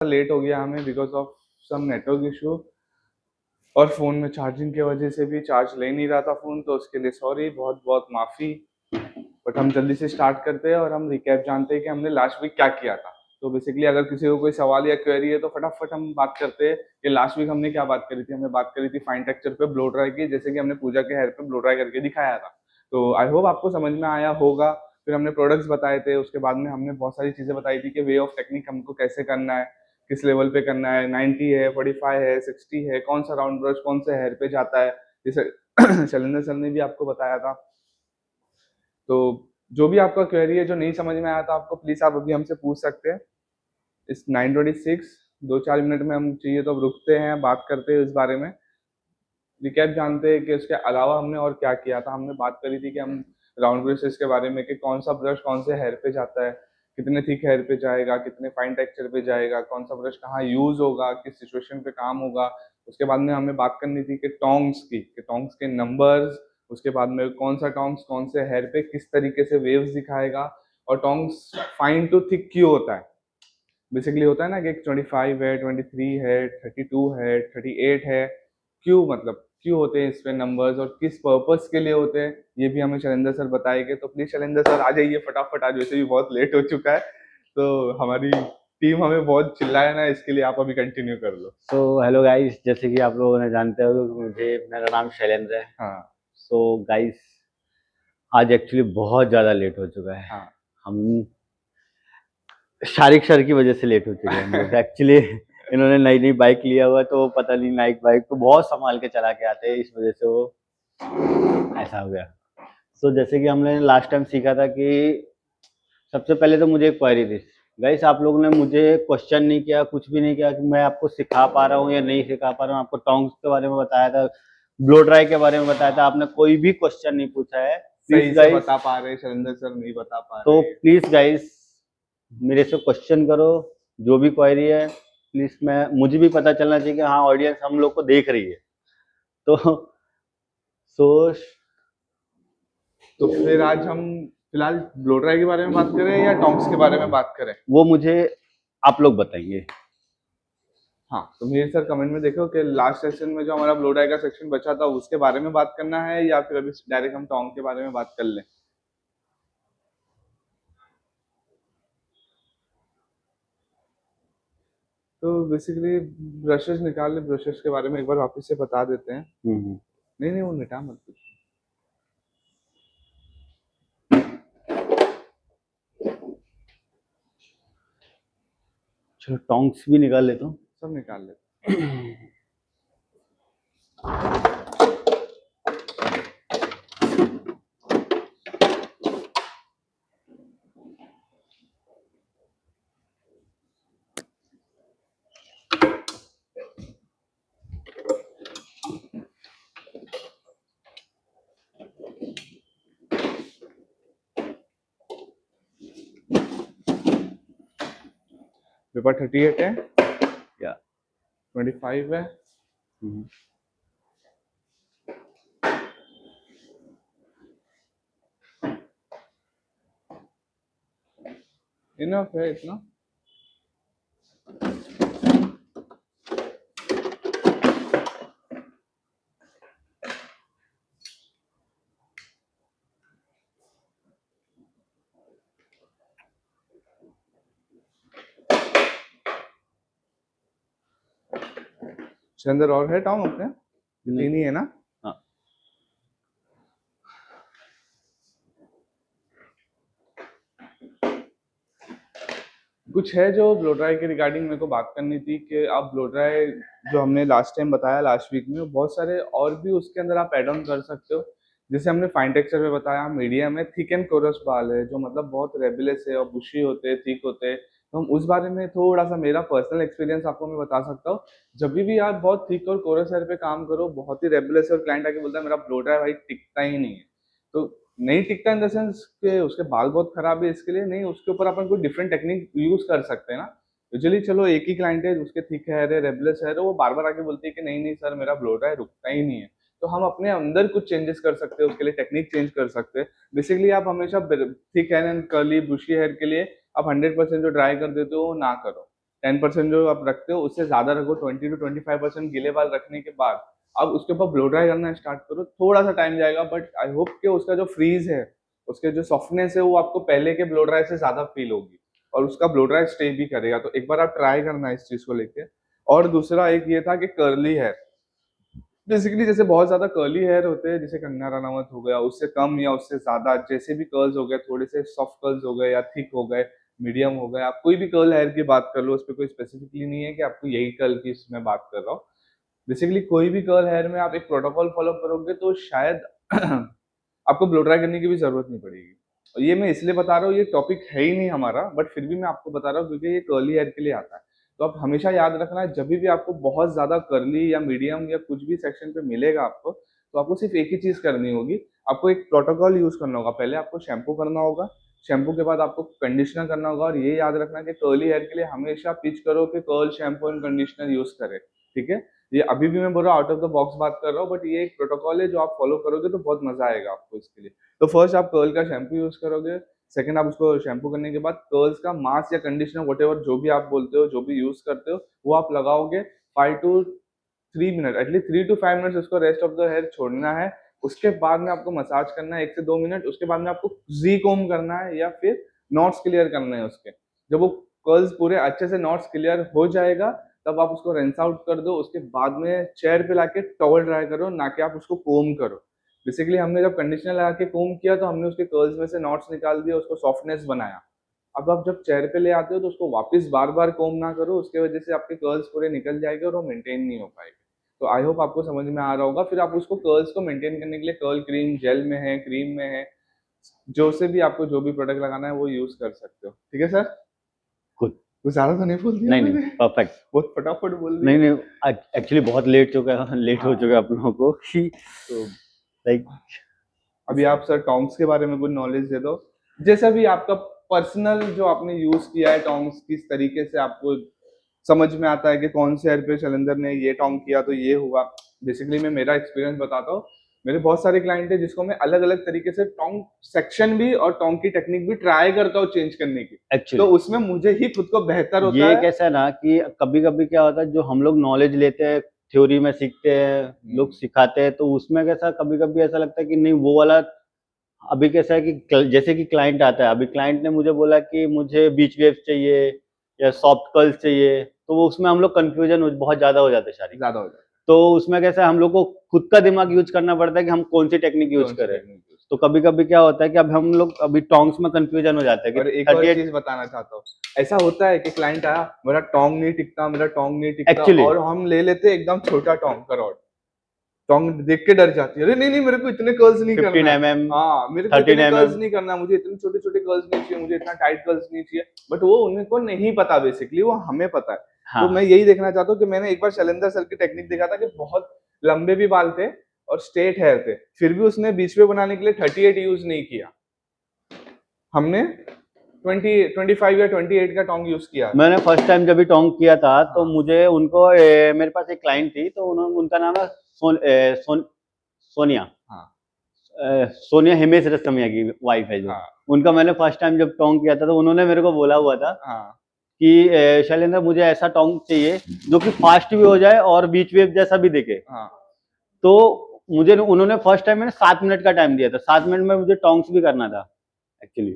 Late हो गया हमें because of some network issue, और फ़ोन में चार्जिंग की वजह से भी चार्ज ले नहीं रहा था फ़ोन, तो उसके लिए सॉरी, बहुत बहुत माफ़ी। बट हम जल्दी से स्टार्ट करते हैं और हम रिकैप जानते हैं कि हमने लास्ट वीक क्या किया था। तो बेसिकली अगर किसी को कोई सवाल या क्वेरी है तो फटाफट हम बात करते हैं कि लास्ट वीक हमने क्या बात करी थी। हमने बात करी थी फाइन टेक्सचर पे ब्लो ड्राई की, जैसे कि हमने पूजा के हेयर पे ब्लो ड्राई करके दिखाया था। तो आई होप आपको समझ में आया होगा। फिर हमने प्रोडक्ट्स बताए थे, उसके बाद में हमने बहुत सारी चीज़ें बताई थी कि वे ऑफ टेक्निक हमको कैसे करना है, किस लेवल पे करना है, 90 है, 45 है, 60 है, कौन सा राउंड ब्रश कौन से हेयर पे जाता है, जैसे शैलेंद्र सर ने भी आपको बताया था। तो जो भी आपका क्वेरी है जो नहीं समझ में आया था आपको, प्लीज़ आप अभी हमसे पूछ सकते हैं। इस 9:26 2-4 मिनट में हम चाहिए तो अब रुकते हैं, बात करते हैं इस बारे में। रिकैप जानते हैं कि उसके अलावा हमने और क्या किया था। हमने बात करी थी कि हम राउंड ब्रशेस के बारे में कि कौन सा ब्रश कौन से हेयर पे जाता है, कितने थिक हेयर पे जाएगा, कितने फाइन टेक्सचर पे जाएगा, कौन सा ब्रश कहाँ यूज़ होगा, किस सिचुएशन पे काम होगा। उसके बाद में हमें बात करनी थी कि टोंग्स की, कि टोंग्स के नंबर्स, उसके बाद में कौन सा टोंग्स कौन से हेयर पे किस तरीके से वेव्स दिखाएगा, और टोंग्स फाइन टू थिक क्यों होता है। बेसिकली होता है ना कि 25 है, 23 है, 32 है, 38 है, क्यों, मतलब क्यों होते हैं इस पे नंबर्स और किस पर्पस के लिए होते हैं, ये भी हमें शैलेंद्र सर बताएंगे। तो प्लीज शैलेंद्र सर आ जाइए फटाफट, आज वैसे भी बहुत लेट हो चुका है, तो हमारी टीम हमें बहुत चिल्लाए ना, इसके लिए आप अभी कंटिन्यू कर लो। तो हेलो गाइस, जैसे कि आप लोगों ने जानते हो कि मुझे मेरा नाम शैलेंद्र है। हाँ सो गाइस, आज एक्चुअली बहुत ज़्यादा लेट हो चुका है। हाँ। हम शारिक सर की वजह से लेट हो चुके हैं हम लोग एक्चुअली। इन्होंने नई नई बाइक लिया हुआ है, तो पता नहीं नाइक बाइक को बहुत संभाल के चला के आते हैं, इस वजह से वो ऐसा हो गया। सो जैसे कि हमने लास्ट टाइम सीखा था कि सबसे पहले तो मुझे एक क्वेरी थी गाइस, आप लोगों ने मुझे क्वेश्चन नहीं किया, कुछ भी नहीं किया कि मैं आपको सिखा पा रहा हूँ या नहीं सिखा पा रहा हूँ। आपको टोंग्स के बारे में बताया था, ब्लो ड्राई के बारे में बताया था, आपने कोई भी क्वेश्चन नहीं पूछा है। प्लीज सही से गाइस, बता पा रहे शैलेंद्र सर, नहीं बता पा तो रहे। प्लीज गाइस मेरे से क्वेश्चन करो, जो भी क्वेरी है प्लीज। मैं मुझे भी पता चलना चाहिए कि हाँ ऑडियंस हम लोग को देख रही है। तो सो तो फिर आज हम फिलहाल ब्लो ड्राई के बारे में बात करें या टोंग्स के बारे में बात करें? वो मुझे आप लोग बताएंगे। हाँ, तो मीर सर कमेंट में देखो कि लास्ट सेशन में जो हमारा ब्लो डाई का सेक्शन बचा था उसके बारे में बात करना है या फिर अभी डायरेक्ट हम टोंग के बारे में बात कर लें। तो बेसिकली ब्रशेस निकाल ले, ब्रशेस के बारे में एक बार वापस से बता देते हैं। नहीं नहीं, वो मिटा मत कुछ। चलो टोंग्स भी निकाल लेता हूँ। सब निकाल लेते पेपर 38 है या 25 है। इनफ है इतना। इसके अंदर और है टोंग अपने? तीन ही है ना? हाँ। कुछ है जो ब्लो ड्राई के रिगार्डिंग मेरे को बात करनी थी कि आप ब्लो ड्राई जो हमने लास्ट टाइम बताया लास्ट वीक में, बहुत सारे और भी उसके अंदर आप ऐड ऑन कर सकते हो। जैसे हमने फाइन टेक्सचर में बताया, मीडियम है, थिक एंड कोरस बाल है जो मतलब बहुत रेबुलस है और बुशी होते हैं, थिक होते हैं। तो हम उस बारे में थोड़ा सा, मेरा पर्सनल एक्सपीरियंस आपको मैं बता सकता हूँ। जब भी आप बहुत थिक और कोरस हेयर पे काम करो, बहुत ही रेबुलस है और क्लाइंट आके बोलता है मेरा ब्लो ड्राई भाई टिकता ही नहीं है, तो नहीं टिकता इन द सेंस कि उसके बाल बहुत खराब है इसके लिए नहीं, उसके ऊपर अपन कोई डिफरेंट टेक्निक यूज कर सकते हैं ना। यूजुअली चलो एक ही क्लाइंट है उसके थिक हेयर है, रेबुलस हेयर है, वो बार बार आके बोलती है कि नहीं नहीं सर मेरा ब्लो ड्राई रुकता ही नहीं है। तो हम अपने अंदर कुछ चेंजेस कर सकते हैं, उसके लिए टेक्निक चेंज कर सकते हैं। बेसिकली आप हमेशा thick hair and curly bushy hair के लिए आप 100% जो ड्राई कर देते हो वो ना करो। 10% जो आप रखते हो उससे ज्यादा रखो, 20 to 25% गीले बाल रखने के बाद अब उसके ऊपर ब्लो ड्राई करना स्टार्ट करो। थोड़ा सा टाइम जाएगा बट आई होप कि उसका जो फ्रीज है, उसके जो सॉफ्टनेस है वो आपको पहले के ब्लो ड्राई से ज्यादा फील होगी और उसका ब्लो ड्राई स्टे भी करेगा। तो एक बार आप ट्राई करना इस चीज को लेके। और दूसरा एक ये था कि कर्ली हेयर, बेसिकली जैसे बहुत ज्यादा कर्ली हेयर होते हैं, जैसे कंगना रनावत हो गया, उससे कम या उससे ज्यादा जैसे भी कर्ल्स हो गए, थोड़े से सॉफ्ट कर्ल्स हो गए या थिक हो गए, मीडियम हो गए, आप कोई भी कर्ल हेयर की बात कर लो, उस पर कोई स्पेसिफिकली नहीं है कि आपको यही कर्ल की इसमें बात कर रहा हूँ। बेसिकली कोई भी कर्ल हेयर में आप एक प्रोटोकॉल फॉलो करोगे तो शायद आपको ब्लो ड्राई करने की भी जरूरत नहीं पड़ेगी। और ये मैं इसलिए बता रहा हूँ, ये टॉपिक है ही नहीं हमारा, बट फिर भी मैं आपको बता रहा हूँ क्योंकि ये कर्ली हेयर के लिए आता है। तो आप हमेशा याद रखना, जब भी आपको बहुत ज्यादा कर्ली या मीडियम या कुछ भी सेक्शन पे मिलेगा आपको, तो आपको सिर्फ एक ही चीज करनी होगी, आपको एक प्रोटोकॉल यूज करना होगा। पहले आपको शैम्पू करना होगा, शैम्पू के बाद आपको कंडीशनर करना होगा। और ये याद रखना कि कर्ली हेयर के लिए हमेशा पिच करो कि curl shampoo and conditioner use करें, ठीक है। ये अभी भी मैं बोल रहा हूँ, आउट ऑफ द बॉक्स बात कर रहा हूँ, बट ये एक प्रोटोकॉल है जो आप फॉलो करोगे तो बहुत मजा आएगा आपको इसके लिए। तो फर्स्ट आप कर्ल का शैम्पू यूज करोगे, सेकंड आप उसको शैम्पू करने के बाद कर्ल्स का मास्क या कंडीशनर वटेवर जो भी आप बोलते हो, जो भी यूज करते हो, वो आप लगाओगे। 5 to 3 minute, at least 3 to 5 minute उसको रेस्ट ऑफ द हेयर छोड़ना है। उसके बाद में आपको मसाज करना है 1 से 2 मिनट। उसके बाद में आपको जी कोम करना है या फिर नॉट्स क्लियर करने हैं उसके। जब वो कर्ल्स पूरे अच्छे से नॉट्स क्लियर हो जाएगा तब आप उसको रेंस आउट कर दो। उसके बाद में चेयर पे लाके टॉवल ड्राई करो, ना कि आप उसको कोम करो। बेसिकली हमने जब कंडीशनर लगा के कोम किया तो हमने उसके कर्ल्स में से नॉट्स निकाल दिए, उसको सॉफ्टनेस बनाया। अब आप जब चेयर पे ले आते हो तो उसको वापस बार बार कोम ना करो, उसके वजह से आपके कर्ल्स पूरे निकल जाएंगे और वो मेंटेन नहीं हो पाएंगे। तो आई होप आपको समझ में आ रहा होगा। फिर आप उसको कर्ल्स को मेंटेन करने के लिए कर्ल क्रीम जेल में है, क्रीम में है, जो से भी आपको जो भी प्रोडक्ट लगाना है वो यूज कर सकते हो, ठीक है सर। गुड। कुछ ज्यादा तो नहीं बोल दिया नहीं मैंने? नहीं, परफेक्ट। बहुत फटाफट बोल दिया। नहीं नहीं, एक्चुअली बहुत लेट हो चुका है आप लोगों को कि तो लाइक अभी आप सर टोंग्स के बारे में कुछ नॉलेज दे दो, जैसा भी आपका पर्सनल जो आपने यूज किया है टोंग्स, किस तरीके से आपको समझ में आता है कि कौन से हेयर पे शैलेंद्र ने ये टोंग किया तो ये हुआ। बेसिकली मैं मेरा एक्सपीरियंस बताता हूँ। मेरे बहुत सारे क्लाइंट है जिसको मैं अलग अलग तरीके से टोंग सेक्शन भी और टोंग की टेक्निक भी ट्राई करता हूँ चेंज करने की। तो एक्चुअली उसमें मुझे ही खुद को बेहतर होता ये है। कैसा है ना कि कभी कभी क्या होता है, जो हम लोग नॉलेज लेते हैं, थ्योरी में सीखते हैं, लोग सिखाते हैं, तो उसमें कैसा कभी कभी ऐसा लगता है कि नहीं वो वाला। अभी कैसा है कि जैसे कि क्लाइंट आता है, अभी क्लाइंट ने मुझे बोला कि मुझे बीच वेव्स चाहिए या सॉफ्ट कर्ल्स चाहिए, तो वो उसमें हम लोग कंफ्यूजन बहुत ज्यादा हो जाते हैं सारी। ज्यादा हो जाता तो उसमें कैसा हम लोग को खुद का दिमाग यूज करना पड़ता है कि हम कौन सी टेक्निक है यूज कौन सी करें। Technique use. तो कभी कभी क्या होता है कि अब हम लोग अभी टोंग्स में कंफ्यूजन हो जाता है कि और एक और 38 चीज बताना चाहता हूँ, ऐसा होता है कि क्लाइंट आया, मेरा टोंग नहीं टिकता, मेरा टोंग नहीं टिकता, एक्चुअली और हम ले लेते हैं एकदम छोटा टोंग का रॉड। टोंग देख के डर जाती है, अरे नहीं नहीं मेरे को इतने कर्ल्स नहीं 15 करना है। mm, हाँ मेरे को 13 इतने कर्ल्स mm। नहीं करना, मुझे इतने छोटे छोटे कर्ल्स नहीं चाहिए, मुझे इतना टाइट कर्ल्स नहीं चाहिए। बट वो उनको नहीं पता, बेसिकली वो हमें पता है। तो मैं हाँ, यही देखना चाहता हूँ कि मैंने एक बार शैलेंद्र सर की टेक्निक देखा था कि बहुत लंबे भी बाल थे और स्ट्रेट हेयर थे, फिर भी उसने बीच में बनाने के लिए 38 यूज नहीं किया। हमने 25 या 28 का टोंग यूज किया। मैंने फर्स्ट टाइम जब भी टोंग किया था तो हाँ मुझे उनको मेरे पास एक क्लाइंट थी, तो उन्होंने उनका नाम है सोनिया। हाँ सोनिया हिमेश रेशमिया की वाइफ है जो। हाँ उनका मैंने फर्स्ट टाइम जब टोंग किया था तो उन्होंने मेरे को बोला हुआ था हाँ कि शैलेंद्र मुझे ऐसा टोंग चाहिए जो कि फास्ट भी हो जाए और बीच वेव जैसा भी दिखे। हाँ। तो मुझे उन्होंने फर्स्ट टाइम मैंने 7 मिनट का टाइम दिया था, 7 मिनट में मुझे टोंग्स भी करना था एक्चुअली।